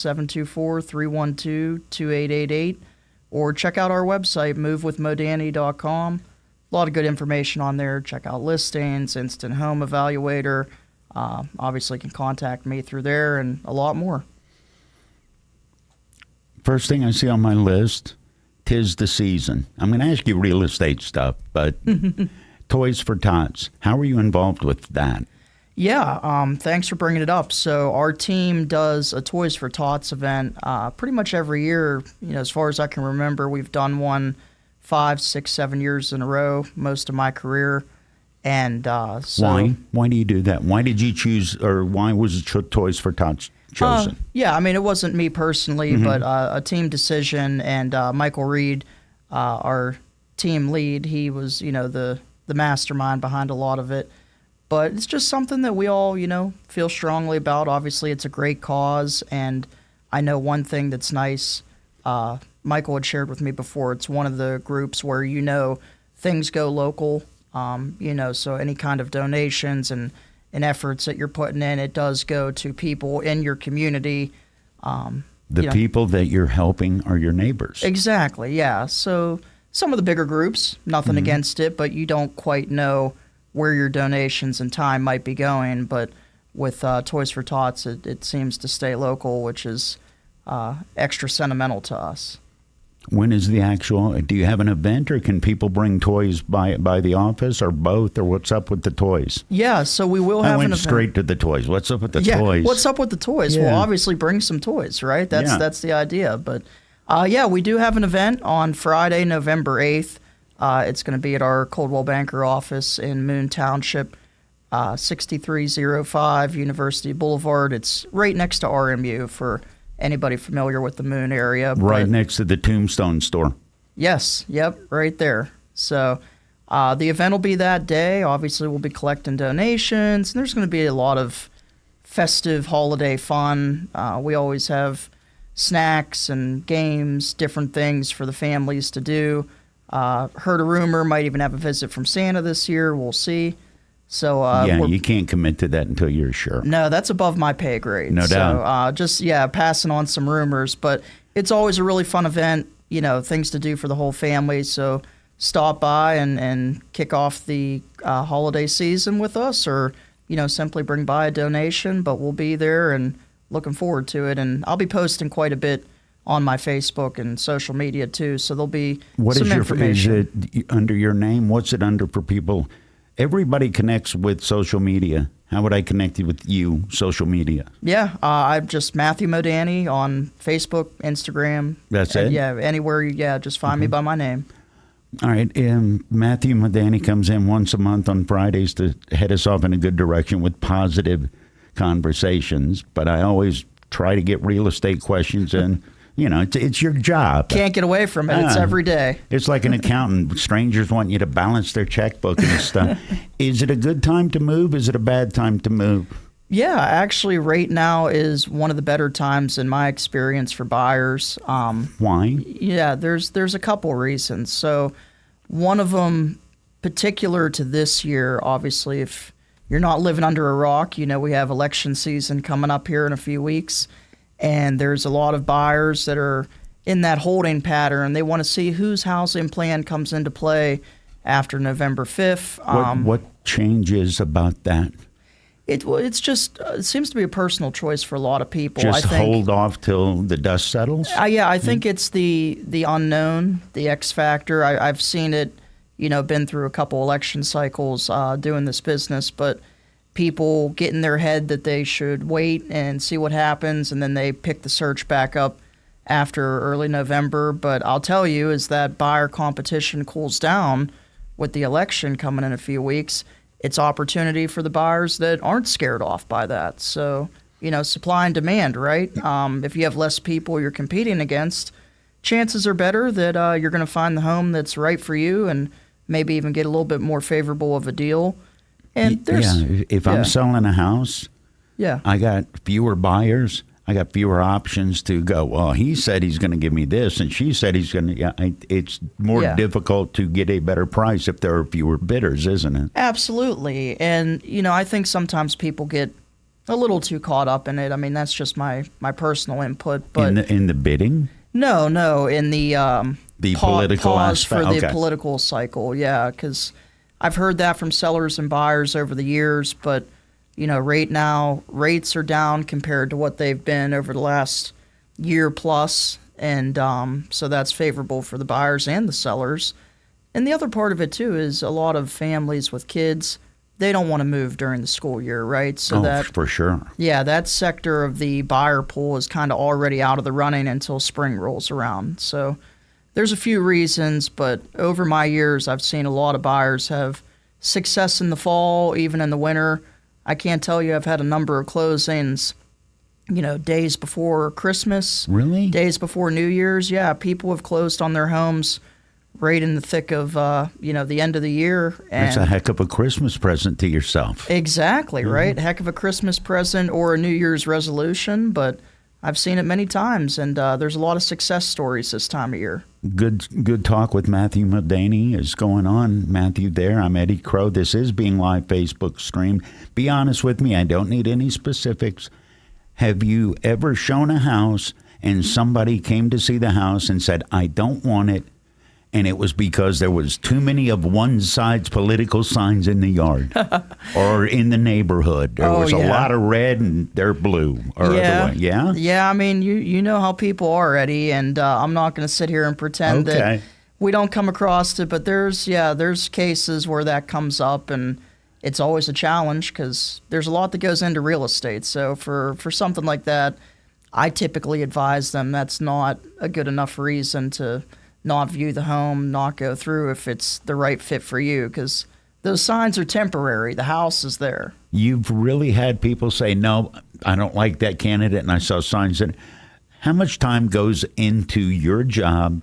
724-312-2888, or check out our website, movewithmodany.com. A lot of good information on there. Check out listings, instant home evaluator. Obviously, you can contact me through there and a lot more. First thing I see on my list, 'tis the season. I'm going to ask you real estate stuff, but Toys for Tots, how are you involved with that? Yeah, thanks for bringing it up. So our team does a Toys for Tots event pretty much every year. As far as I can remember, we've done one 5, 6, 7 years in a row, most of my career. And why? Why do you do that? Why did you choose, or why was Toys for Tots chosen? Yeah, I mean, it wasn't me personally, but a team decision. And Michael Reed, our team lead, he was, the mastermind behind a lot of it. But it's just something that we all, feel strongly about. Obviously, it's a great cause. And I know one thing that's nice, Michael had shared with me before, it's one of the groups where, things go local. So any kind of donations and efforts that you're putting in, it does go to people in your community. People that you're helping are your neighbors. Exactly, yeah. So some of the bigger groups, nothing against it, but you don't quite know where your donations and time might be going. But with Toys for Tots, it seems to stay local, which is extra sentimental to us. When is the actual, do you have an event, or can people bring toys by the office, or both, or what's up with the toys? Yeah, so we will have an event. I went straight to the toys. What's up with the toys? What's up with the toys? Yeah. Well, obviously bring some toys, right? That's the idea. But we do have an event on Friday, November 8th. It's going to be at our Coldwell Banker office in Moon Township, 6305 University Boulevard. It's right next to RMU for anybody familiar with the Moon area. Right next to the Tombstone store. Yes, yep, right there. So the event will be that day. Obviously, we'll be collecting donations. And there's going to be a lot of festive holiday fun. We always have snacks and games, different things for the families to do. Heard a rumor, might even have a visit from Santa this year. We'll see. So you can't commit to that until you're sure. No, that's above my pay grade. No doubt. So passing on some rumors, but it's always a really fun event. Things to do for the whole family. So stop by and kick off the holiday season with us, or simply bring by a donation. But we'll be there and looking forward to it. And I'll be posting quite a bit on my Facebook and social media too. So there'll be some information. Is it under your name? What's it under for people? Everybody connects with social media. How would I connect with you, social media? Yeah, I'm just Matthew Modany on Facebook, Instagram. That's it? Yeah, anywhere. Just find me by my name. All right. Matthew Modany comes in once a month on Fridays to head us off in a good direction with positive conversations. But I always try to get real estate questions in. It's your job. Can't get away from it. It's every day. It's like an accountant. Strangers want you to balance their checkbook and stuff. Is it a good time to move? Is it a bad time to move? Yeah, actually, right now is one of the better times in my experience for buyers. Why? Yeah, there's a couple reasons. So one of them, particular to this year, obviously, if you're not living under a rock, we have election season coming up here in a few weeks. And there's a lot of buyers that are in that holding pattern. They want to see whose housing plan comes into play after November 5th. What changes about that? It's just it seems to be a personal choice for a lot of people. Just hold off till the dust settles? I think it's the unknown, the X factor. I've seen it, been through a couple election cycles doing this business, but people get in their head that they should wait and see what happens, and then they pick the search back up after early November. But I'll tell you, as that buyer competition cools down with the election coming in a few weeks, it's opportunity for the buyers that aren't scared off by that. So, supply and demand, right? If you have less people you're competing against, chances are better that you're going to find the home that's right for you and maybe even get a little bit more favorable of a deal. And if I'm selling a house, I got fewer buyers. I got fewer options to go, well, he said he's going to give me this, and she said he's going to. It's more difficult to get a better price if there are fewer bidders, isn't it? Absolutely. And, I think sometimes people get a little too caught up in it. I mean, that's just my personal input. But In the bidding? No, in the political pause aspect? for the Okay. political cycle. Yeah, because I've heard that from sellers and buyers over the years. But right now rates are down compared to what they've been over the last year plus, and so that's favorable for the buyers and the sellers. And the other part of it too is a lot of families with kids, they don't want to move during the school year, right? So that for sure. yeah, that sector of the buyer pool is kind of already out of the running until spring rolls around. So there's a few reasons, but over my years, I've seen a lot of buyers have success in the fall, even in the winter. I can't tell you, I've had a number of closings, days before Christmas. Really? Days before New Year's. Yeah, people have closed on their homes right in the thick of, the end of the year. And It's a heck of a Christmas present to yourself. exactly, right? Heck of a Christmas present or a New Year's resolution, but I've seen it many times, and there's a lot of success stories this time of year. Good talk with Matthew Modany is going on. Matthew there. I'm Eddie Crow. This is being live Facebook streamed. Be honest with me. I don't need any specifics. Have you ever shown a house and somebody came to see the house and said, I don't want it, and it was because there was too many of one side's political signs in the yard or in the neighborhood? There was a lot of red and they're blue. Or yeah? Yeah, I mean, you know how people are, Eddie, and I'm not going to sit here and pretend that we don't come across it, but there's cases where that comes up, and it's always a challenge because there's a lot that goes into real estate. So for something like that, I typically advise them that's not a good enough reason to not view the home, not go through if it's the right fit for you, because those signs are temporary. The house is there. You've really had people say, no, I don't like that candidate, and I saw signs in it. How much time goes into your job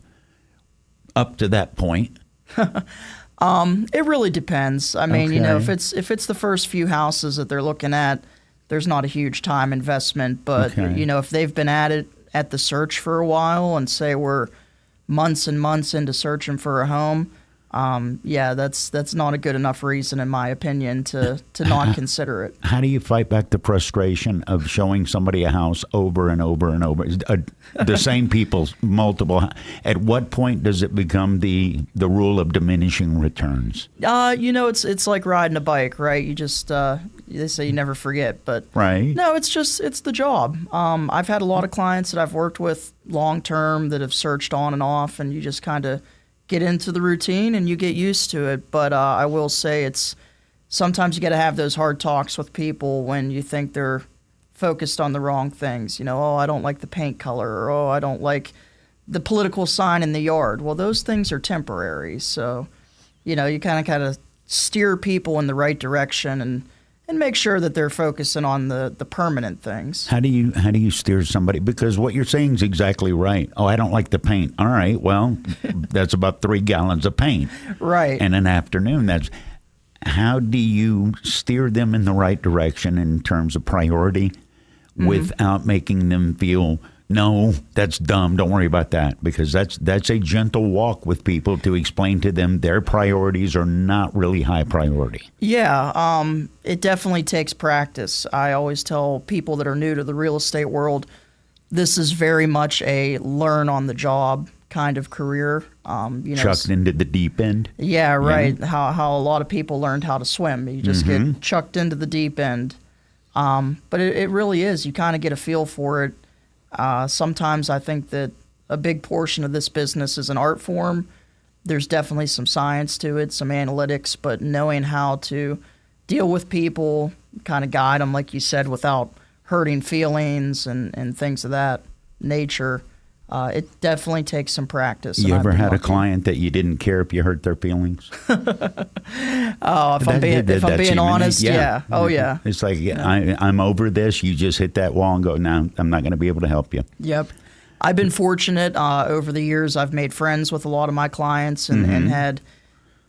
up to that point? It really depends. I mean, Okay. if it's the first few houses that they're looking at, there's not a huge time investment. But, Okay. if they've been at the search for a while and say we're months and months into searching for a home, that's not a good enough reason, in my opinion, to not consider it. How do you fight back the frustration of showing somebody a house over and over and over? The same people, multiple. At what point does it become the rule of diminishing returns? It's like riding a bike, right? You just they say you never forget, but Right. no, it's the job. I've had a lot of clients that I've worked with long term that have searched on and off, and you just kind of get into the routine and you get used to it. But I will say it's sometimes you got to have those hard talks with people when you think they're focused on the wrong things. I don't like the paint color, or I don't like the political sign in the yard. Well, those things are temporary. So, you kind of steer people in the right direction and make sure that they're focusing on the permanent things. How do you steer somebody? Because what you're saying is exactly right. Oh, I don't like the paint. All right, well, that's about 3 gallons of paint. Right. In an afternoon. How do you steer them in the right direction in terms of priority without making them feel, no, that's dumb, don't worry about that? Because that's a gentle walk with people to explain to them their priorities are not really high priority. Yeah, it definitely takes practice. I always tell people that are new to the real estate world, this is very much a learn-on-the-job kind of career. Chucked into the deep end. Yeah, right. How a lot of people learned how to swim. You just get chucked into the deep end. But it really is. You kind of get a feel for it. Sometimes I think that a big portion of this business is an art form. There's definitely some science to it, some analytics, but knowing how to deal with people, kind of guide them, like you said, without hurting feelings and things of that nature, it definitely takes some practice. You and ever I've been had a lucky. client that you didn't care if you hurt their feelings? If I'm being honest, yeah. Oh, yeah. It's like, I'm over this. You just hit that wall and go, no, I'm not going to be able to help you. Yep. I've been fortunate over the years. I've made friends with a lot of my clients and had,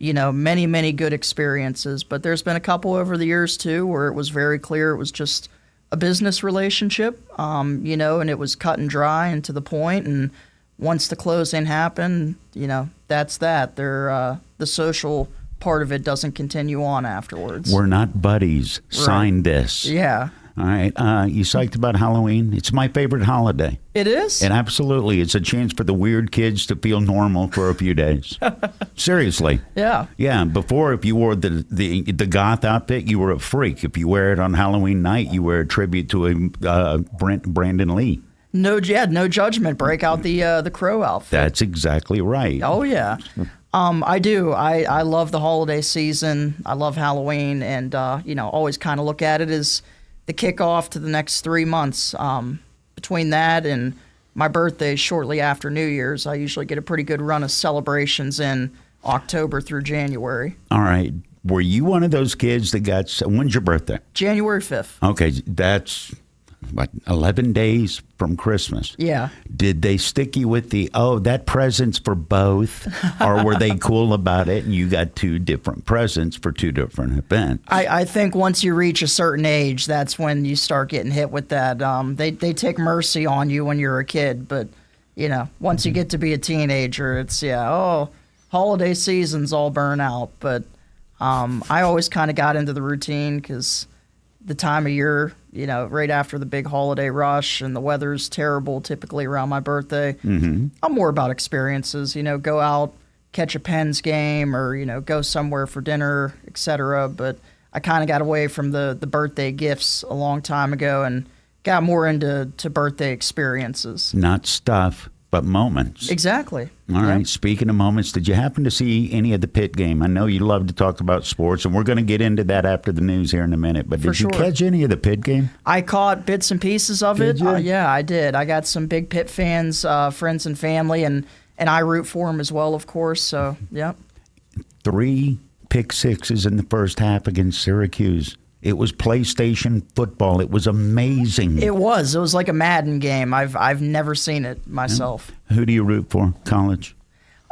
many, many good experiences. But there's been a couple over the years, too, where it was very clear it was just a business relationship, and it was cut and dry and to the point. And once the closing happened, that's that. The social part of it doesn't continue on afterwards. We're not buddies. Sign this. Yeah. All right. You psyched about Halloween? It's my favorite holiday. It is? And absolutely, it's a chance for the weird kids to feel normal for a few days. Seriously. Yeah. Yeah. Before, if you wore the goth outfit, you were a freak. If you wear it on Halloween night, you wear a tribute to Brandon Lee. No judgment. Break out the crow outfit. That's exactly right. Oh, yeah. I do. I love the holiday season. I love Halloween, and always kind of look at it as the kickoff to the next 3 months. Between that and my birthday shortly after New Year's, I usually get a pretty good run of celebrations in October through January. All right. Were you one of those kids that got... When's your birthday? January 5th. Okay. That's... 11 days from Christmas. Yeah. Did they stick you with that present's for both? Or were they cool about it and you got 2 different presents for 2 different events? I think once you reach a certain age, that's when you start getting hit with that. They take mercy on you when you're a kid, but, once you get to be a teenager, it's, holiday season's all burn out. But I always kind of got into the routine because the time of year, right after the big holiday rush and the weather's terrible typically around my birthday. Mm-hmm. I'm more about experiences, go out, catch a Pens game or, go somewhere for dinner, etc. But I kind of got away from the birthday gifts a long time ago and got more into birthday experiences. Not stuff, but moments. Exactly. All right. Speaking of moments, did you happen to see any of the Pitt game? I know you love to talk about sports, and we're going to get into that after the news here in a minute. But did you catch any of the Pitt game? I caught bits and pieces of it. Yeah, I did. I got some big Pitt fans, friends and family, and I root for them as well, of course. So, yeah. 3 pick sixes in the first half against Syracuse. It was PlayStation football. It was amazing. It was like a Madden game. I've never seen it myself. Who do you root for? College?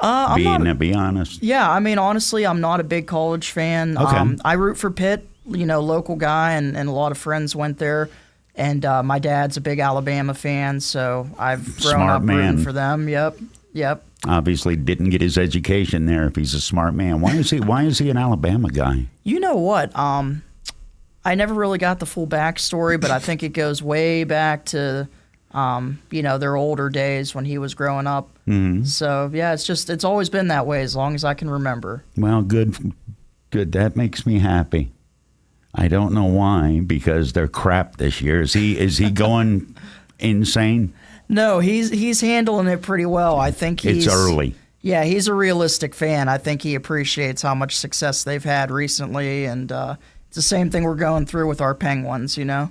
Be honest. Yeah, I mean, honestly, I'm not a big college fan. Okay. I root for Pitt, local guy, and a lot of friends went there. And my dad's a big Alabama fan, so I've grown up rooting for them. Yep. Obviously didn't get his education there if he's a smart man. Why is he an Alabama guy? You know what? I never really got the full backstory, but I think it goes way back to, their older days when he was growing up. Mm-hmm. So, yeah, it's always been that way as long as I can remember. Well, good. That makes me happy. I don't know why, because they're crap this year. Is he going insane? No, he's handling it pretty well. I think it's early. Yeah, he's a realistic fan. I think he appreciates how much success they've had recently, and it's the same thing we're going through with our Penguins, No,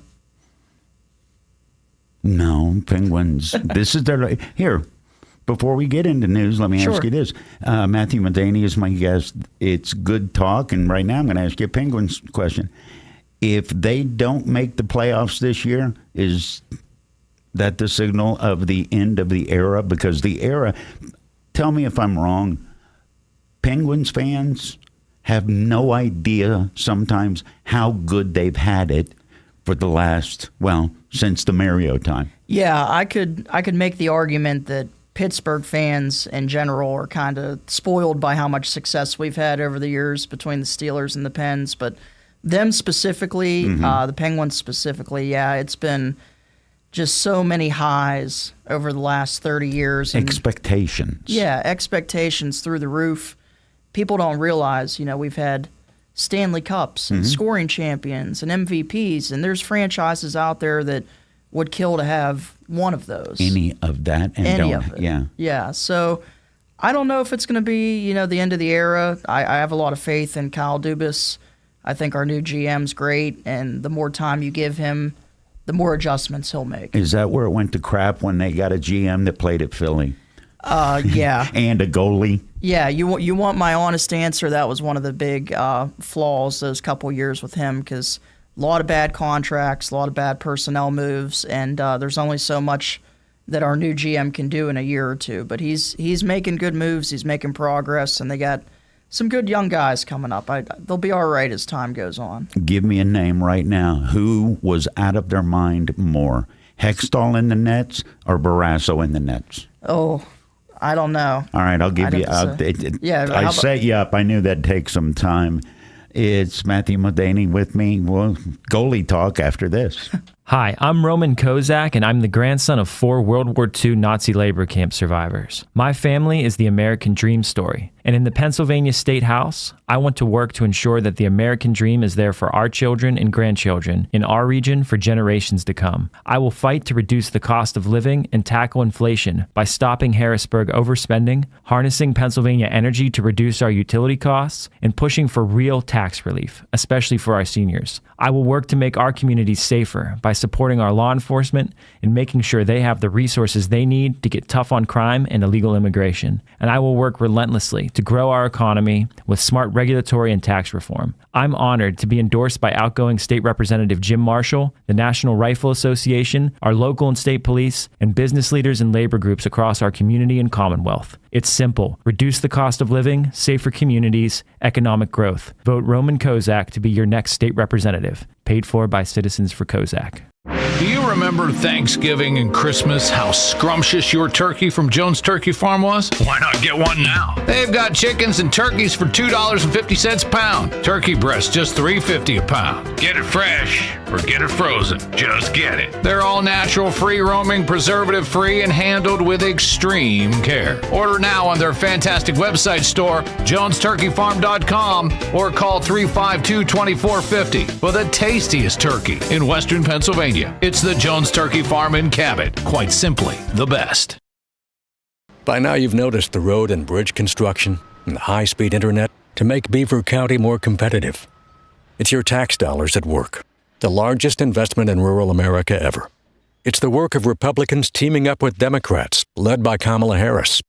Penguins. This is their... Here, before we get into news, let me ask you this. Matthew Modany is my guest. It's good talk, and right now I'm going to ask you a Penguins question. If they don't make the playoffs this year, is that the signal of the end of the era? Because the era... Tell me if I'm wrong. Penguins fans have no idea sometimes how good they've had it for the last, since the Mario time. Yeah, I could make the argument that Pittsburgh fans in general are kind of spoiled by how much success we've had over the years between the Steelers and the Pens, but them specifically, the Penguins specifically, it's been just so many highs over the last 30 years. And, expectations. Yeah, expectations through the roof. People don't realize, we've had Stanley Cups and scoring champions and MVPs, and there's franchises out there that would kill to have one of those. Any of that. And Any of it. Yeah. Yeah, so I don't know if it's going to be, the end of the era. I have a lot of faith in Kyle Dubas. I think our new GM's great, and the more time you give him, the more adjustments he'll make. Is that where it went to crap when they got a GM that played at Philly? Yeah. And a goalie? Yeah, you want my honest answer. That was one of the big flaws those couple years with him, because a lot of bad contracts, a lot of bad personnel moves, and there's only so much that our new GM can do in a year or two. But he's making good moves, he's making progress, and they got some good young guys coming up. They'll be all right as time goes on. Give me a name right now. Who was out of their mind more? Hextall in the nets or Barrasso in the nets? Oh, I don't know. All right, I'll give you. I set you up. I knew that'd take some time. It's Matthew Modany with me. Well, goalie talk after this. Hi, I'm Roman Kozak, and I'm the grandson of 4 World War II Nazi labor camp survivors. My family is the American dream story, and in the Pennsylvania State House, I want to work to ensure that the American dream is there for our children and grandchildren in our region for generations to come. I will fight to reduce the cost of living and tackle inflation by stopping Harrisburg overspending, harnessing Pennsylvania energy to reduce our utility costs, and pushing for real tax relief, especially for our seniors. I will work to make our communities safer by supporting our law enforcement and making sure they have the resources they need to get tough on crime and illegal immigration. And I will work relentlessly to grow our economy with smart regulatory and tax reform. I'm honored to be endorsed by outgoing State Representative Jim Marshall, the National Rifle Association, our local and state police, and business leaders and labor groups across our community and Commonwealth. It's simple. Reduce the cost of living, safer communities, economic growth. Vote Roman Kozak to be your next state representative. Paid for by Citizens for Kozak. Do you remember Thanksgiving and Christmas, how scrumptious your turkey from Jones Turkey Farm was? Why not get one now? They've got chickens and turkeys for $2.50 a pound. Turkey breast just $3.50 a pound. Get it fresh or get it frozen. Just get it. They're all natural, free-roaming, preservative-free, and handled with extreme care. Order now on their fantastic website store, jonesturkeyfarm.com, or call 352-2450 for the tastiest turkey in Western Pennsylvania. It's the Jones Turkey Farm in Cabot. Quite simply, the best. By now you've noticed the road and bridge construction and the high-speed internet to make Beaver County more competitive. It's your tax dollars at work, the largest investment in rural America ever. It's the work of Republicans teaming up with Democrats, led by Kamala Harris.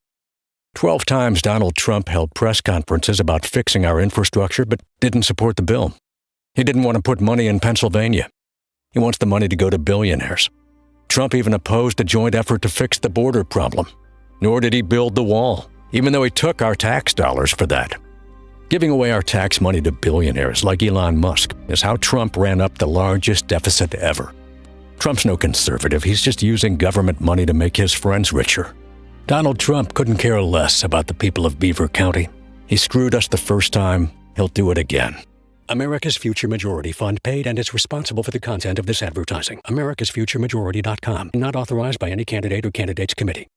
12 times Donald Trump held press conferences about fixing our infrastructure, but didn't support the bill. He didn't want to put money in Pennsylvania. He wants the money to go to billionaires. Trump even opposed a joint effort to fix the border problem. Nor did he build the wall, even though he took our tax dollars for that. Giving away our tax money to billionaires like Elon Musk is how Trump ran up the largest deficit ever. Trump's no conservative. He's just using government money to make his friends richer. Donald Trump couldn't care less about the people of Beaver County. He screwed us the first time. He'll do it again. America's Future Majority Fund paid and is responsible for the content of this advertising. America'sFutureMajority.com. Not authorized by any candidate or candidates committee.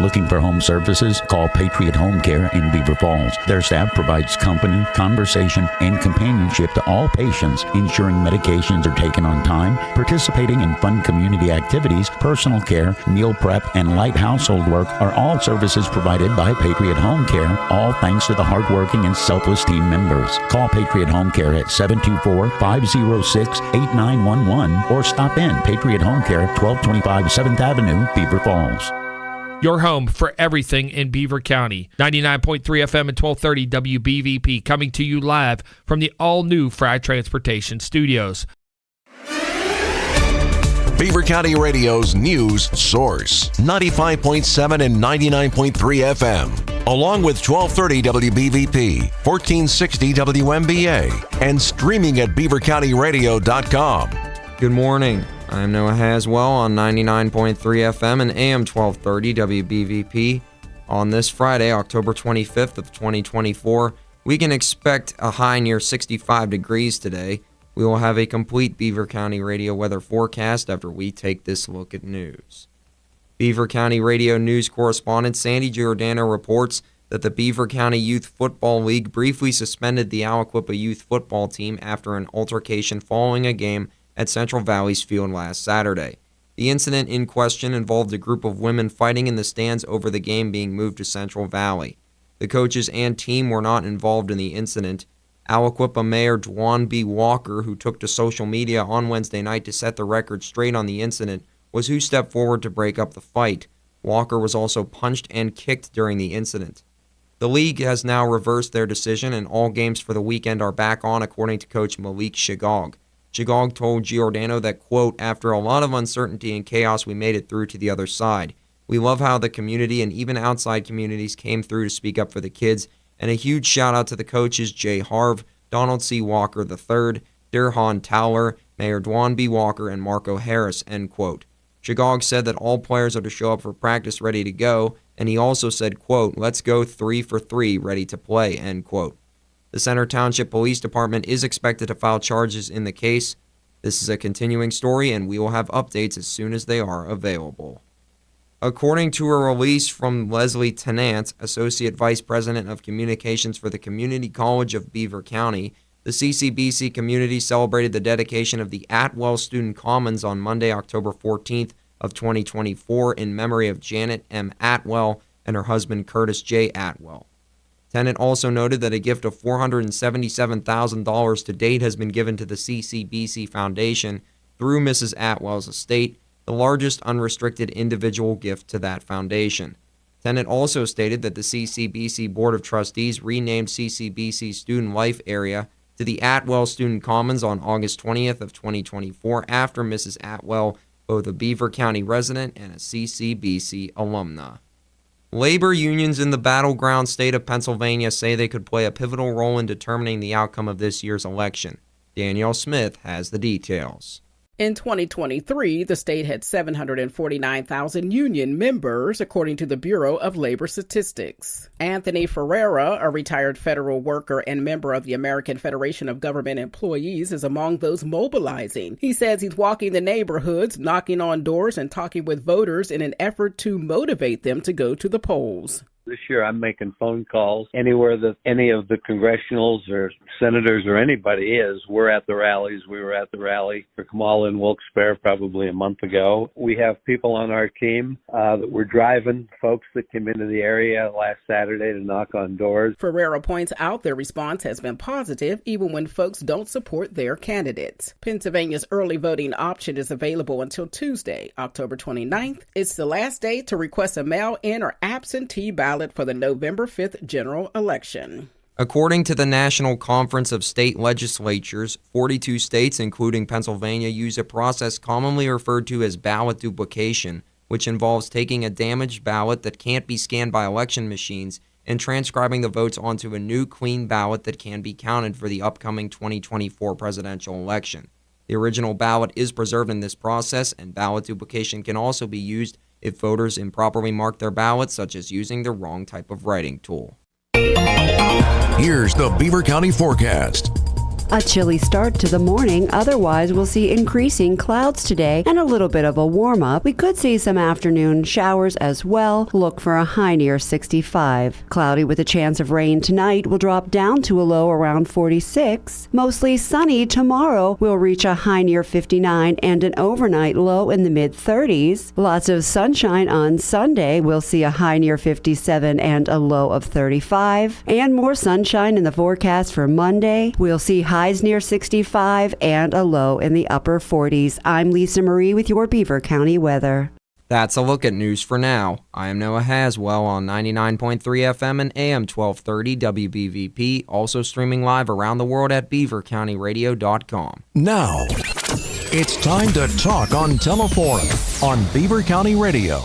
Looking for home services? Call Patriot Home Care in Beaver Falls. Their staff provides company, conversation, and companionship to all patients, ensuring medications are taken on time, participating in fun community activities, personal care, meal prep, and light household work are all services provided by Patriot Home Care, all thanks to the hardworking and selfless team members. Call Patriot Home Care at 724-506-8911 or stop in Patriot Home Care, 1225 7th Avenue, Beaver Falls. Your home for everything in Beaver County. 99.3 FM and 1230 WBVP, coming to you live from the all-new Fry Transportation Studios. Beaver County Radio's news source, 95.7 and 99.3 FM, along with 1230 WBVP, 1460 WMBA, and streaming at beavercountyradio.com. Good morning. I'm Noah Haswell on 99.3 FM and AM 1230 WBVP. On this Friday, October 25th of 2024, we can expect a high near 65 degrees today. We will have a complete Beaver County Radio weather forecast after we take this look at news. Beaver County Radio news correspondent Sandy Giordano reports that the Beaver County Youth Football League briefly suspended the Aliquippa youth football team after an altercation following a game at Central Valley's field last Saturday. The incident in question involved a group of women fighting in the stands over the game being moved to Central Valley. The coaches and team were not involved in the incident. Aliquippa Mayor Dwan B. Walker, who took to social media on Wednesday night to set the record straight on the incident, was who stepped forward to break up the fight. Walker was also punched and kicked during the incident. The league has now reversed their decision, and all games for the weekend are back on, according to coach Malik Shagog. Shagog told Giordano that, quote, after a lot of uncertainty and chaos, we made it through to the other side. We love how the community and even outside communities came through to speak up for the kids, and a huge shout out to the coaches Jay Harv, Donald C. Walker III, Dirhan Towler, Mayor Dwan B. Walker, and Marco Harris, end quote. Shagog said that all players are to show up for practice ready to go, and he also said, quote, let's go 3 for 3, ready to play, end quote. The Center Township Police Department is expected to file charges in the case. This is a continuing story, and we will have updates as soon as they are available. According to a release from Leslie Tennant, Associate Vice President of Communications for the Community College of Beaver County, the CCBC community celebrated the dedication of the Atwell Student Commons on Monday, October 14th of 2024 in memory of Janet M. Atwell and her husband Curtis J. Atwell. Tennant also noted that a gift of $477,000 to date has been given to the CCBC Foundation through Mrs. Atwell's estate, the largest unrestricted individual gift to that foundation. Tennant also stated that the CCBC Board of Trustees renamed CCBC Student Life Area to the Atwell Student Commons on August 20th of 2024 after Mrs. Atwell, both a Beaver County resident and a CCBC alumna. Labor unions in the battleground state of Pennsylvania say they could play a pivotal role in determining the outcome of this year's election. Danielle Smith has the details. In 2023, the state had 749,000 union members, according to the Bureau of Labor Statistics. Anthony Ferreira, a retired federal worker and member of the American Federation of Government Employees, is among those mobilizing. He says he's walking the neighborhoods, knocking on doors, and talking with voters in an effort to motivate them to go to the polls. This year I'm making phone calls anywhere that any of the congressionals or senators or anybody is. We're at the rallies. We were at the rally for Kamala in Wilkes-Barre probably a month ago. We have people on our team that were driving, folks that came into the area last Saturday to knock on doors. Ferreira points out their response has been positive even when folks don't support their candidates. Pennsylvania's early voting option is available until Tuesday, October 29th. It's the last day to request a mail-in or absentee ballot for the November 5th general election. According to the National Conference of State Legislatures, 42 states, including Pennsylvania, use a process commonly referred to as ballot duplication, which involves taking a damaged ballot that can't be scanned by election machines and transcribing the votes onto a new clean ballot that can be counted for the upcoming 2024 presidential election. The original ballot is preserved in this process, and ballot duplication can also be used if voters improperly mark their ballots, such as using the wrong type of writing tool. Here's the Beaver County forecast. A chilly start to the morning. Otherwise, we'll see increasing clouds today and a little bit of a warm-up. We could see some afternoon showers as well. Look for a high near 65. Cloudy with a chance of rain tonight will drop down to a low around 46. Mostly sunny tomorrow. We'll reach a high near 59 and an overnight low in the mid-30s. Lots of sunshine on Sunday. We'll see a high near 57 and a low of 35. And more sunshine in the forecast for Monday. We'll see highs near 65 and a low in the upper 40s. I'm Lisa Marie with your Beaver County weather. That's a look at news for now. I am Noah Haswell on 99.3 FM and AM 1230 WBVP, also streaming live around the world at beavercountyradio.com. Now, it's time to talk on Teleforum on Beaver County Radio.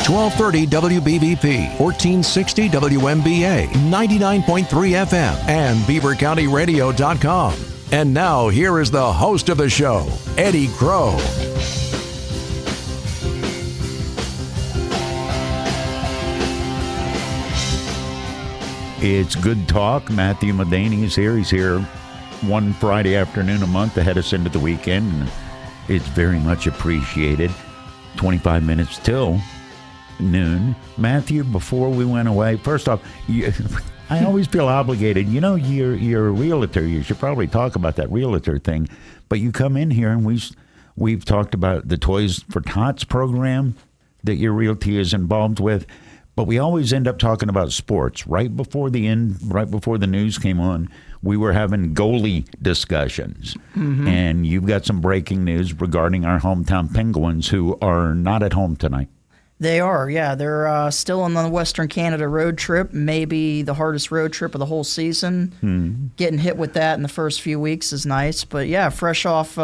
1230 WBVP, 1460 WMBA, 99.3 FM, and beavercountyradio.com. And now, here is the host of the show, Eddie Crow. It's good talk. Matthew Modany is here. He's here one Friday afternoon a month to head us into the weekend, and it's very much appreciated. 25 minutes till noon. Matthew, before we went away, first off, I always feel obligated. You know, you're a realtor. You should probably talk about that realtor thing. But you come in here, and we've talked about the Toys for Tots program that your realty is involved with. But we always end up talking about sports. Right before the news came on, we were having goalie discussions. Mm-hmm. And you've got some breaking news regarding our hometown Penguins, who are not at home tonight. They are, yeah. They're still on the Western Canada road trip, maybe the hardest road trip of the whole season. Mm-hmm. Getting hit with that in the first few weeks is nice. But, yeah, fresh off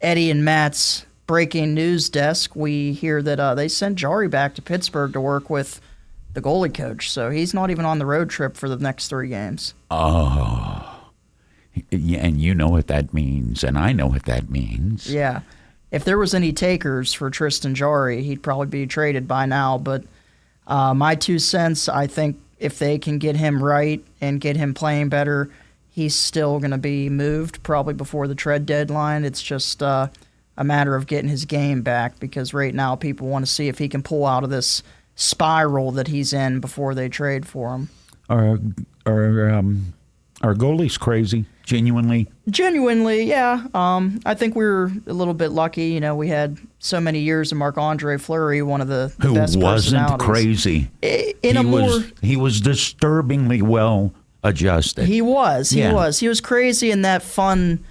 Eddie and Matt's breaking news desk, we hear that they sent Jari back to Pittsburgh to work with the goalie coach. So he's not even on the road trip for the next 3 games. Oh. And you know what that means, and I know what that means. Yeah. If there was any takers for Tristan Jari, he'd probably be traded by now. But my 2 cents, I think if they can get him right and get him playing better, he's still going to be moved probably before the trade deadline. It's just a matter of getting his game back, because right now people want to see if he can pull out of this spiral that he's in before they trade for him. Are goalies crazy? Genuinely, yeah. I think we were a little bit lucky. You know, we had so many years of Marc-Andre Fleury, one of the who best wasn't personalities. crazy. He was disturbingly well adjusted. He was crazy in that fun,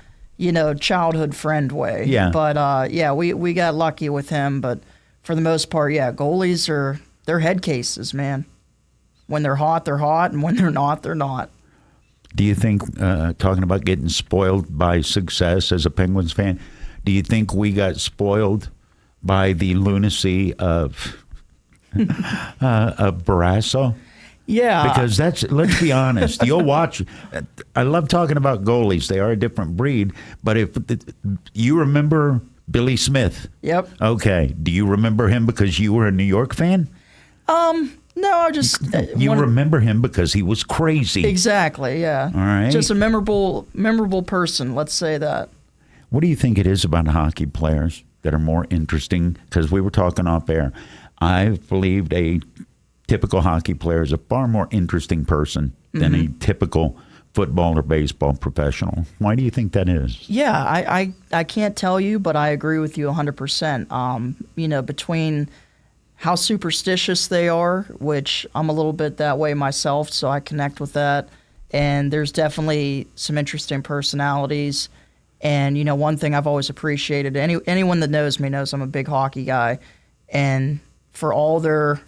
childhood friend way. Yeah. But we got lucky with him. But for the most part, goalies they're head cases, man. When they're hot, and when they're not, they're not. Do you think, talking about getting spoiled by success as a Penguins fan, do you think we got spoiled by the lunacy of Barrasso? Yeah. Because let's be honest, you'll watch, I love talking about goalies. They are a different breed. But if you remember Billy Smith. Yep. Okay. Do you remember him because you were a New York fan? No, I just... You remember him because he was crazy. Exactly, yeah. All right. Just a memorable person, let's say that. What do you think it is about hockey players that are more interesting? Because we were talking off air. I've believed a typical hockey player is a far more interesting person than a typical football or baseball professional. Why do you think that is? Yeah, I can't tell you, but I agree with you 100%. Between how superstitious they are, which I'm a little bit that way myself, so I connect with that. And there's definitely some interesting personalities. And, one thing I've always appreciated, anyone that knows me knows I'm a big hockey guy. And for all their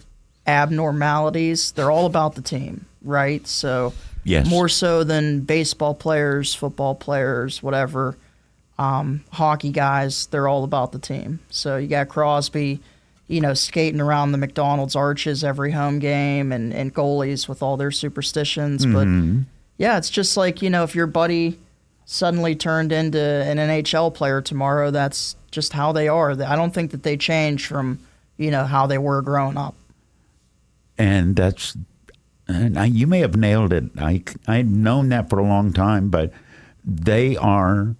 abnormalities, they're all about the team, right? So yes. More so than baseball players, football players, whatever, hockey guys, they're all about the team. So you got Crosby, skating around the McDonald's arches every home game, and goalies with all their superstitions. But, it's just like, if your buddy suddenly turned into an NHL player tomorrow, that's just how they are. I don't think that they change from, how they were growing up. And you may have nailed it. I've known that for a long time, but they are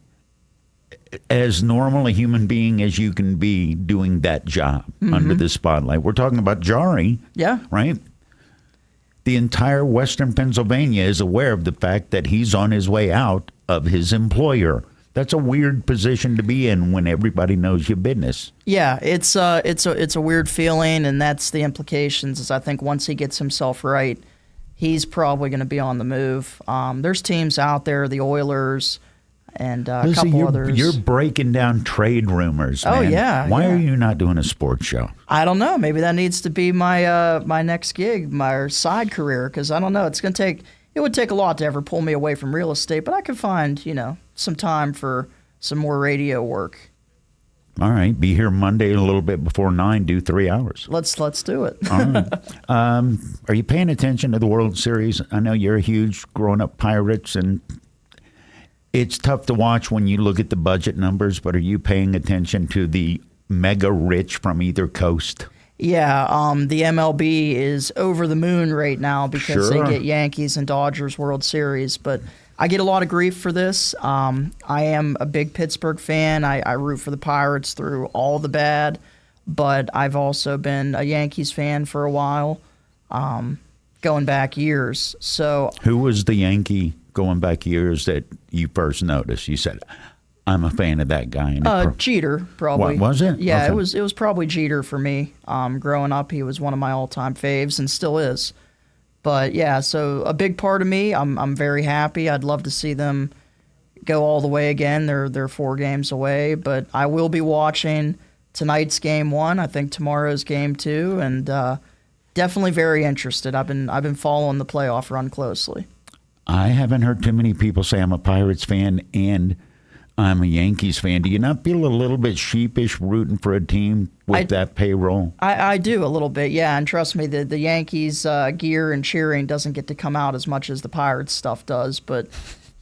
as normal a human being as you can be doing that job under the spotlight. We're talking about Jari. Yeah. Right? The entire Western Pennsylvania is aware of the fact that he's on his way out of his employer. That's a weird position to be in when everybody knows your business. Yeah, it's a weird feeling, and that's the implications. Is I think once he gets himself right, he's probably going to be on the move. There's teams out there, the Oilers, and a couple others. You're breaking down trade rumors, man. Oh, yeah. Why are you not doing a sports show? I don't know. Maybe that needs to be my my next gig, my side career, because I don't know. It would take a lot to ever pull me away from real estate, but I could find, some time for some more radio work. All right. Be here Monday a little bit before 9, do 3 hours. Let's do it. All right. Are you paying attention to the World Series? I know you're a huge grown-up Pirates, and it's tough to watch when you look at the budget numbers, but are you paying attention to the mega rich from either coast? Yeah, the MLB is over the moon right now because they get Yankees and Dodgers World Series, but I get a lot of grief for this. I am a big Pittsburgh fan. I root for the Pirates through all the bad, but I've also been a Yankees fan for a while, going back years. So, who was the Yankee going back years that you first noticed? You said, I'm a fan of that guy. Jeter, probably. What was it? Yeah, okay. it was probably Jeter for me. Growing up, he was one of my all-time faves and still is. But yeah, so a big part of me, I'm very happy. I'd love to see them go all the way again. They're 4 games away, but I will be watching tonight's game 1. I think tomorrow's game 2, and definitely very interested. I've been following the playoff run closely. I haven't heard too many people say I'm a Pirates fan and I'm a Yankees fan. Do you not feel a little bit sheepish rooting for a team with that payroll? I do a little bit, yeah. And trust me, the Yankees gear and cheering doesn't get to come out as much as the Pirates stuff does. But,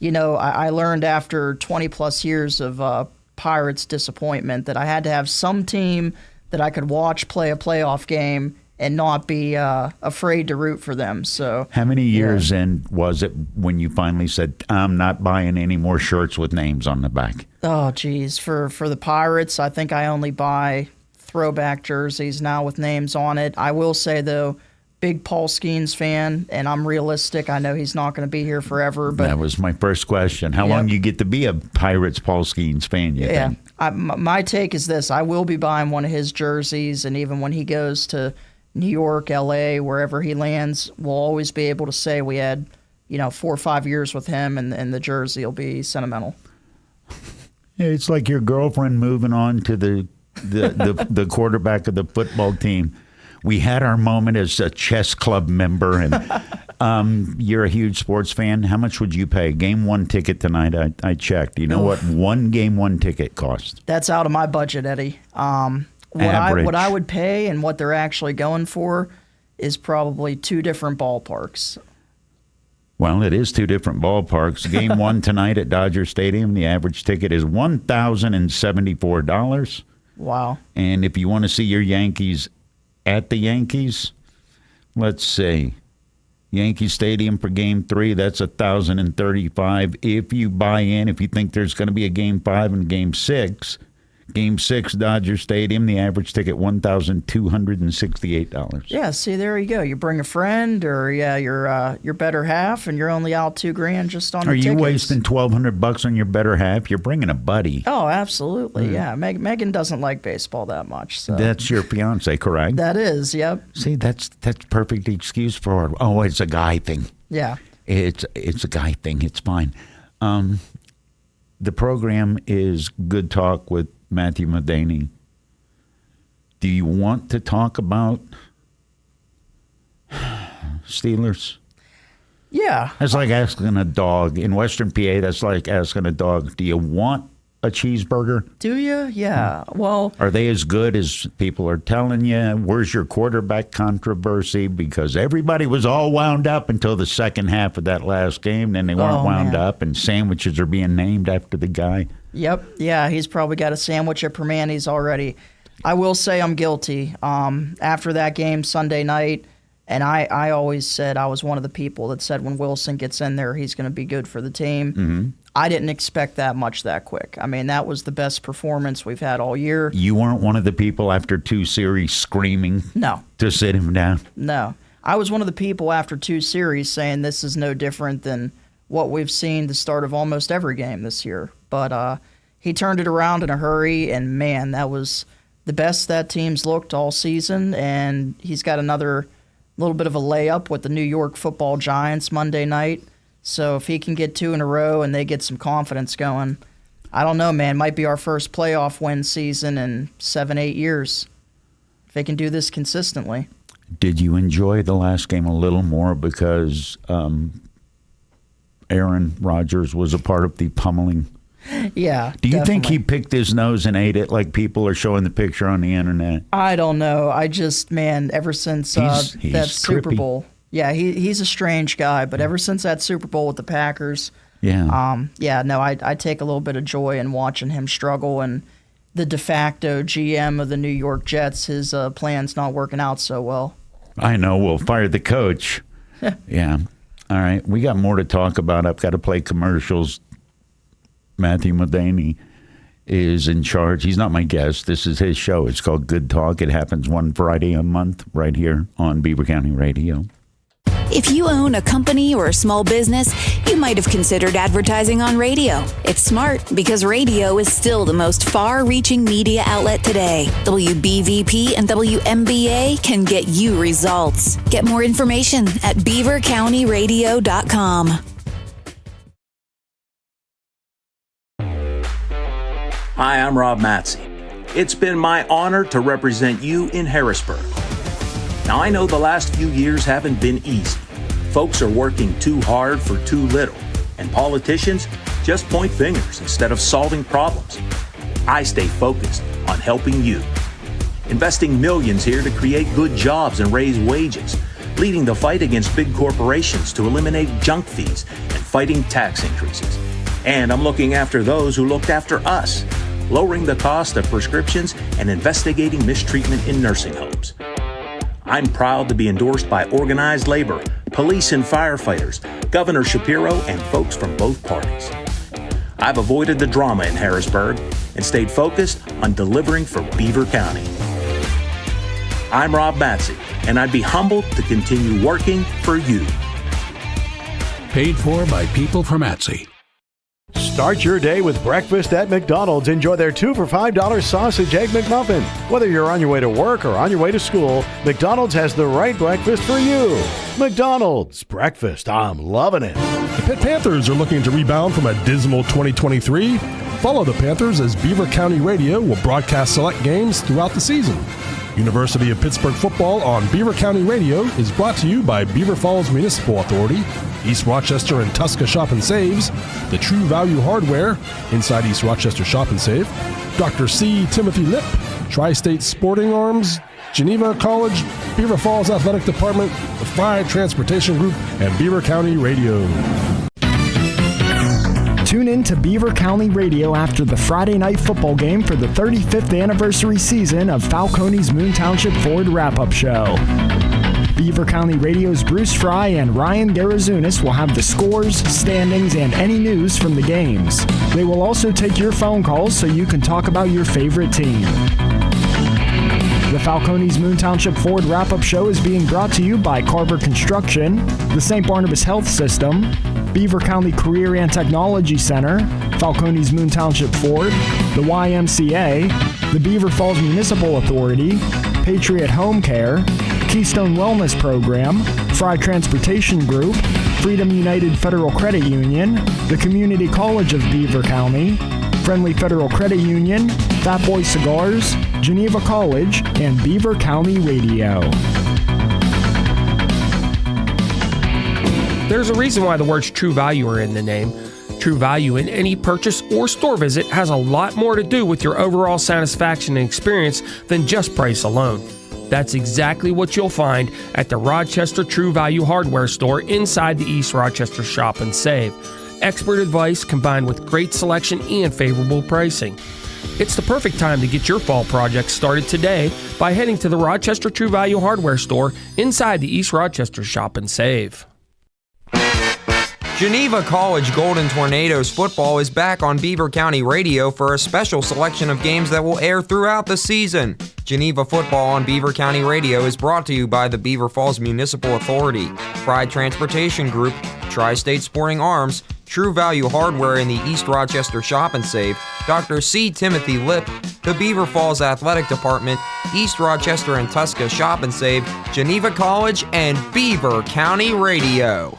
I learned after 20-plus years of Pirates disappointment that I had to have some team that I could watch play a playoff game and not be afraid to root for them. So how many years in was it when you finally said, I'm not buying any more shirts with names on the back? Oh, geez. For the Pirates, I think I only buy throwback jerseys now with names on it. I will say, though, big Paul Skeens fan, and I'm realistic. I know he's not going to be here forever. But that was my first question. How long do you get to be a Pirates Paul Skeens fan, you think? My take is this. I will be buying one of his jerseys, and even when he goes to New York, L.A., wherever he lands, we'll always be able to say we had, 4 or 5 years with him, and the jersey will be sentimental. It's like your girlfriend moving on to the quarterback of the football team. We had our moment as a chess club member, and you're a huge sports fan. How much would you pay? Game 1 ticket tonight, I checked. You know what one Game 1 ticket costs? That's out of my budget, Eddie. What I would pay and what they're actually going for is probably 2 different ballparks. Well, it is 2 different ballparks. Game 1 tonight at Dodger Stadium, the average ticket is $1,074. Wow. And if you want to see your Yankees at the Yankees, let's see. Yankee Stadium for Game 3, that's $1,035. If you buy in, if you think there's going to be a Game 5 and Game 6, Game 6, Dodger Stadium, the average ticket, $1,268. Yeah, see, there you go. You bring a friend or, your better half, and you're only out $2,000 just on the tickets. Are you wasting $1,200 on your better half? You're bringing a buddy. Oh, absolutely, yeah. Megan doesn't like baseball that much. So. That's your fiance, correct? That is, yep. See, that's perfect excuse for it. Oh, it's a guy thing. Yeah. It's a guy thing. It's fine. The program is Good Talk with Matthew Modany. Do you want to talk about Steelers? Yeah. That's like asking a dog. In Western PA, that's like asking a dog, do you want a cheeseburger? Do you? Yeah. Well, are they as good as people are telling you? Where's your quarterback controversy? Because everybody was all wound up until the second half of that last game. Then they weren't wound up, and sandwiches are being named after the guy. Yep. Yeah, he's probably got a sandwich at Permanis already. I will say I'm guilty. After that game Sunday night, and I always said I was one of the people that said when Wilson gets in there, he's going to be good for the team. Mm-hmm. I didn't expect that much that quick. I mean, that was the best performance we've had all year. You weren't one of the people after 2 series screaming to sit him down? No. I was one of the people after 2 series saying this is no different than what we've seen the start of almost every game this year. But he turned it around in a hurry, and, man, that was the best that team's looked all season, and he's got another little bit of a layup with the New York Football Giants Monday night. So if he can get 2 in a row and they get some confidence going, I don't know, man, might be our first playoff win season in 7-8 years if they can do this consistently. Did you enjoy the last game a little more because Aaron Rodgers was a part of the pummeling? Yeah. Do you think he picked his nose and ate it like people are showing the picture on the internet? I don't know. I just, man, ever since he's that Super trippy. Bowl. Yeah, he's a strange guy, but ever since that Super Bowl with the Packers, I take a little bit of joy in watching him struggle, and the de facto GM of the New York Jets, his plan's not working out so well. I know. We'll fire the coach. Yeah. All right. We got more to talk about. I've got to play commercials. Matthew Modany is in charge. He's not my guest. This is his show. It's called Good Talk. It happens one Friday a month right here on Beaver County Radio. If you own a company or a small business, you might have considered advertising on radio. It's smart because radio is still the most far-reaching media outlet today. WBVP and WMBA can get you results. Get more information at beavercountyradio.com. Hi, I'm Rob Matsey. It's been my honor to represent you in Harrisburg. Now, I know the last few years haven't been easy. Folks are working too hard for too little, and politicians just point fingers instead of solving problems. I stay focused on helping you. Investing millions here to create good jobs and raise wages, leading the fight against big corporations to eliminate junk fees and fighting tax increases. And I'm looking after those who looked after us, lowering the cost of prescriptions and investigating mistreatment in nursing homes. I'm proud to be endorsed by organized labor, police and firefighters, Governor Shapiro, and folks from both parties. I've avoided the drama in Harrisburg and stayed focused on delivering for Beaver County. I'm Rob Matsey, and I'd be humbled to continue working for you. Paid for by people from Matsey. Start your day with breakfast at McDonald's. Enjoy their 2 for $5 sausage egg McMuffin. Whether you're on your way to work or on your way to school, McDonald's has the right breakfast for you. McDonald's breakfast. I'm loving it. The Pitt Panthers are looking to rebound from a dismal 2023. Follow the Panthers as Beaver County Radio will broadcast select games throughout the season. University of Pittsburgh football on Beaver County Radio is brought to you by Beaver Falls Municipal Authority, East Rochester and Tusca Shop and Saves, the True Value Hardware, inside East Rochester Shop and Save, Dr. C. Timothy Lip, Tri-State Sporting Arms, Geneva College, Beaver Falls Athletic Department, the Fry Transportation Group, and Beaver County Radio. Tune in to Beaver County Radio after the Friday night football game for the 35th anniversary season of Falcone's Moon Township Ford Wrap-Up Show. Beaver County Radio's Bruce Fry and Ryan Garazunis will have the scores, standings, and any news from the games. They will also take your phone calls so you can talk about your favorite team. The Falcone's Moon Township Ford Wrap-Up Show is being brought to you by Carver Construction, the St. Barnabas Health System, Beaver County Career and Technology Center, Falcone's Moon Township Ford, the YMCA, the Beaver Falls Municipal Authority, Patriot Home Care, Keystone Wellness Program, Fry Transportation Group, Freedom United Federal Credit Union, the Community College of Beaver County, Friendly Federal Credit Union, Fat Boy Cigars, Geneva College, and Beaver County Radio. There's a reason why the words True Value are in the name. True Value in any purchase or store visit has a lot more to do with your overall satisfaction and experience than just price alone. That's exactly what you'll find at the Rochester True Value Hardware Store inside the East Rochester Shop and Save. Expert advice combined with great selection and favorable pricing. It's the perfect time to get your fall projects started today by heading to the Rochester True Value Hardware Store inside the East Rochester Shop and Save. Geneva College Golden Tornadoes football is back on Beaver County Radio for a special selection of games that will air throughout the season. Geneva football on Beaver County Radio is brought to you by the Beaver Falls Municipal Authority, Fry Transportation Group, Tri-State Sporting Arms, True Value Hardware in the East Rochester Shop and Save, Dr. C. Timothy Lip, the Beaver Falls Athletic Department, East Rochester and Tusca Shop and Save, Geneva College, and Beaver County Radio.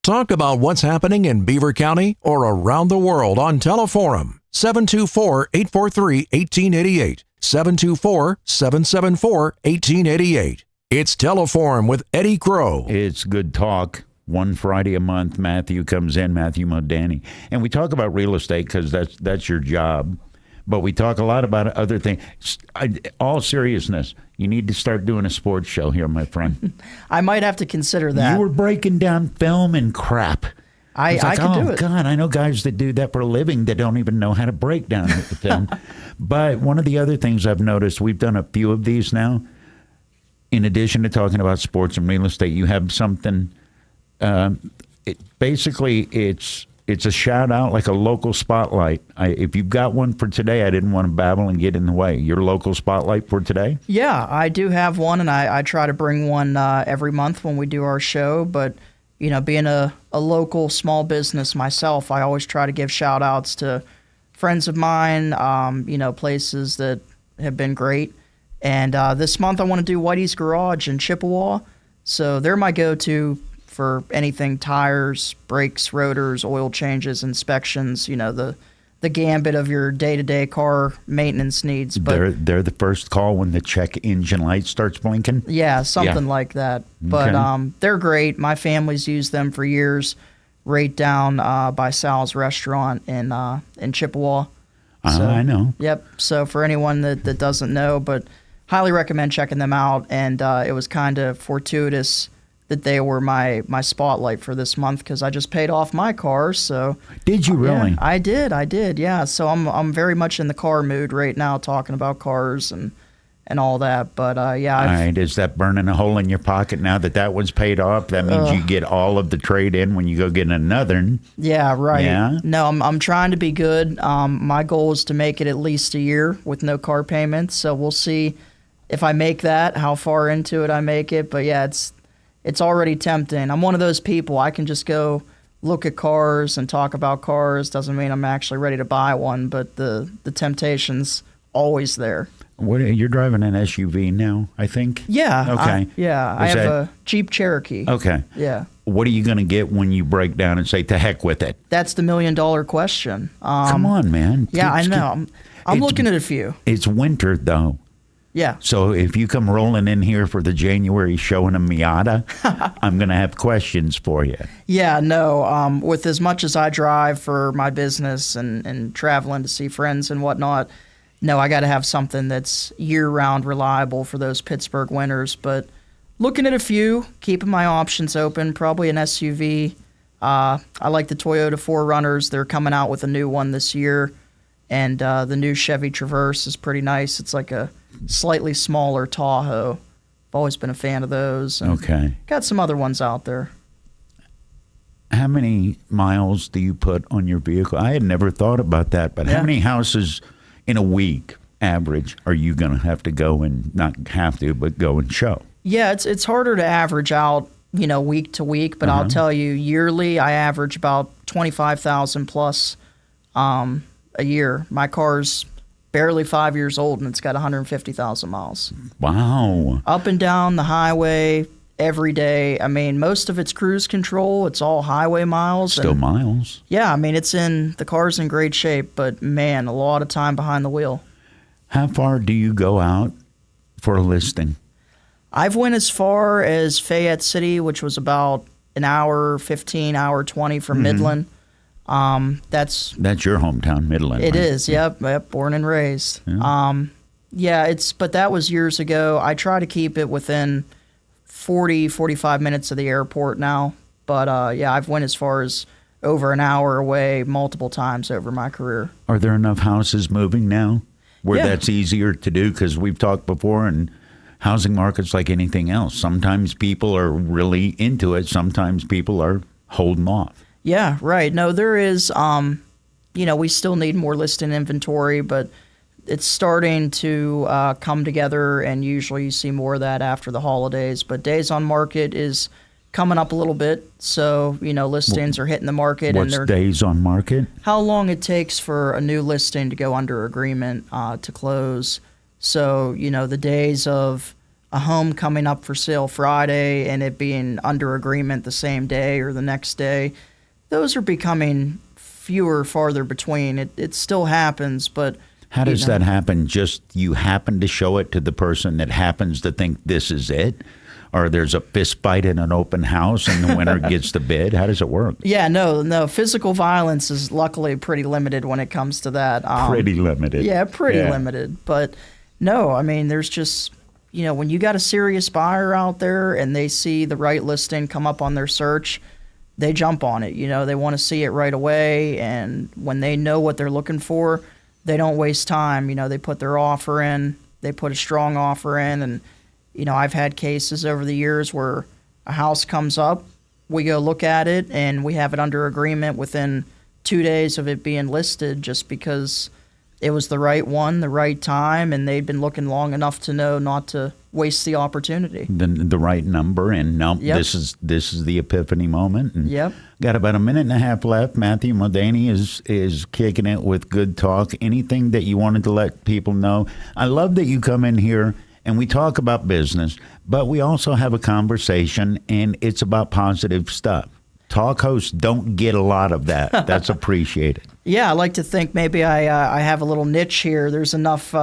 Talk about what's happening in Beaver County or around the world on Teleforum. 724-843-1888. 724-774-1888. It's Teleforum with Eddie Crow. It's good talk. One Friday a month, Matthew comes in, Matthew Modany. And we talk about real estate because that's your job. But we talk a lot about other things. All seriousness, you need to start doing a sports show here, my friend. I might have to consider that. You were breaking down film and crap. I can do it. God, I know guys that do that for a living that don't even know how to break down the film. But one of the other things I've noticed, we've done a few of these now. In addition to talking about sports and real estate, you have something. It's a shout out, like a local spotlight. If you've got one for today, I didn't want to babble and get in the way. Your local spotlight for today? Yeah, I do have one, and I try to bring one every month when we do our show. But, you know, being a local small business myself, I always try to give shout outs to friends of mine, places that have been great. And this month I want to do Whitey's Garage in Chippewa. So they're my go-to for anything tires, brakes, rotors, oil changes, inspections, the gambit of your day-to-day car maintenance needs. But they're the first call when the check engine light starts blinking? Yeah, something like that. But okay. They're great. My family's used them for years, right down by Sal's Restaurant in Chippewa. So, I know. Yep. So for anyone that doesn't know, but highly recommend checking them out. And it was kind of fortuitous that they were my spotlight for this month because I just paid off my car. So did you really? Yeah, I did. Yeah. So I'm very much in the car mood right now, talking about cars and and all that. But yeah. All right, is that burning a hole in your pocket now that one's paid off? That means you get all of the trade in when you go get another. Yeah, right. Yeah. No, I'm trying to be good. My goal is to make it at least a year with no car payments. So we'll see if I make that, how far into it I make it. But yeah, it's already tempting. I'm one of those people. I can just go look at cars and talk about cars. Doesn't mean I'm actually ready to buy one, but the temptation's always there. What, you're driving an SUV now, I think? Yeah. Okay. I have a Jeep Cherokee. Okay. Yeah. What are you going to get when you break down and say, to heck with it? That's the $1 million question. Come on, man. Yeah, I know. I'm looking at a few. It's winter, though. Yeah. So if you come rolling in here for the January show in a Miata, I'm going to have questions for you. Yeah, no. With as much as I drive for my business and traveling to see friends and whatnot, no, I got to have something that's year-round reliable for those Pittsburgh winters. But looking at a few, keeping my options open, probably an SUV. I like the Toyota 4Runners. They're coming out with a new one this year. And the new Chevy Traverse is pretty nice. It's like a slightly smaller Tahoe. I've always been a fan of those. And okay. Got some other ones out there. How many miles do you put on your vehicle? I had never thought about that, but how many houses in a week average are you going to have to go and not have to, but go and show? Yeah, it's harder to average out, week to week, but I'll tell you, yearly I average about 25,000 plus a year. My car's barely 5 years old and it's got 150,000 miles. Wow. Up and down the highway every day. I mean, most of it's cruise control. It's all highway miles. Still miles. Yeah, I mean, the car's in great shape, but man, a lot of time behind the wheel. How far do you go out for a listing? I've went as far as Fayette City, which was about an hour 15, hour 20 from Midland. That's your hometown, Midland. It right? is. Yep, born and raised. Yeah. But that was years ago. I try to keep it within 40, 45 minutes of the airport now. But I've went as far as over an hour away multiple times over my career. Are there enough houses moving now where that's easier to do? Because we've talked before, and housing market's like anything else. Sometimes people are really into it. Sometimes people are holding off. Yeah, right. No, there is, we still need more listing inventory, but it's starting to come together, and usually you see more of that after the holidays. But days on market is coming up a little bit, so, listings are hitting the market. What's days on market? How long it takes for a new listing to go under agreement to close. So, the days of a home coming up for sale Friday and it being under agreement the same day or the next day, those are becoming farther between. It still happens, but... How does that happen? Just you happen to show it to the person that happens to think this is it? Or there's a fist fight in an open house and the winner gets the bid? How does it work? Yeah, no. Physical violence is luckily pretty limited when it comes to that. Pretty limited. Yeah, pretty limited. But no, I mean, there's just... when you got a serious buyer out there and they see the right listing come up on their search, they jump on it. They want to see it right away. And when they know what they're looking for, they don't waste time. They put their offer in, they put a strong offer in. And, I've had cases over the years where a house comes up, we go look at it, and we have it under agreement within 2 days of it being listed just because it was the right one, the right time, and they'd been looking long enough to know not to waste the opportunity. The right number, and this is the epiphany moment. And got about a minute and a half left. Matthew Modany is kicking it with good talk. Anything that you wanted to let people know? I love that you come in here and we talk about business, but we also have a conversation, and it's about positive stuff. Talk hosts don't get a lot of that. That's appreciated. Yeah, I like to think maybe I have a little niche here. There's enough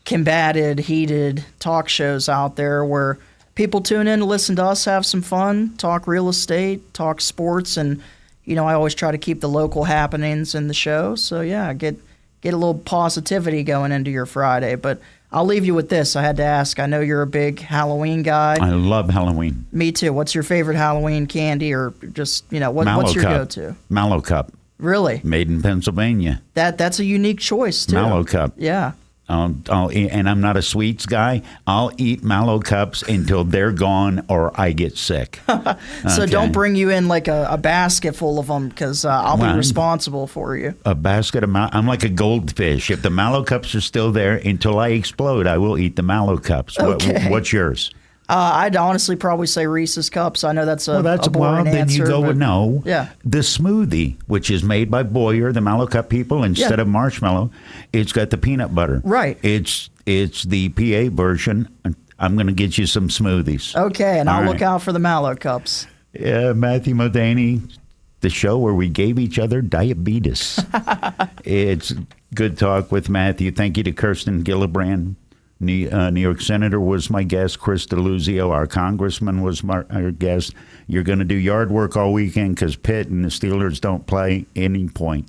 combated, heated talk shows out there where people tune in to listen to us have some fun, talk real estate, talk sports, and I always try to keep the local happenings in the show. So get a little positivity going into your Friday. But I'll leave you with this. I had to ask. I know you're a big Halloween guy. I love Halloween. Me too. What's your favorite Halloween candy, or just what's your go-to? Mallow Cup. Really? Made in Pennsylvania. That's a unique choice too. Mallow Cup. Yeah. And I'm not a sweets guy. I'll eat mallow cups until they're gone or I get sick. So Okay. don't bring you in like a basket full of them because I'll Well, be responsible for you. A basket of I'm like a goldfish. If the mallow cups are still there until I explode, I will eat the mallow cups. Okay. What's yours? I'd honestly probably say Reese's Cups. I know that's a boring then answer. you go but with no. Yeah. The smoothie, which is made by Boyer, the mallow cup people, instead of marshmallow, it's got the peanut butter. Right. It's the PA version. I'm going to get you some smoothies. Okay, and All I'll right. look out for the mallow cups. Matthew Modany, the show where we gave each other diabetes. It's good talk with Matthew. Thank you to Kirsten Gillibrand. New York Senator was my guest. Chris DeLuzio, our congressman, was our guest. You're going to do yard work all weekend because Pitt and the Steelers don't play any point.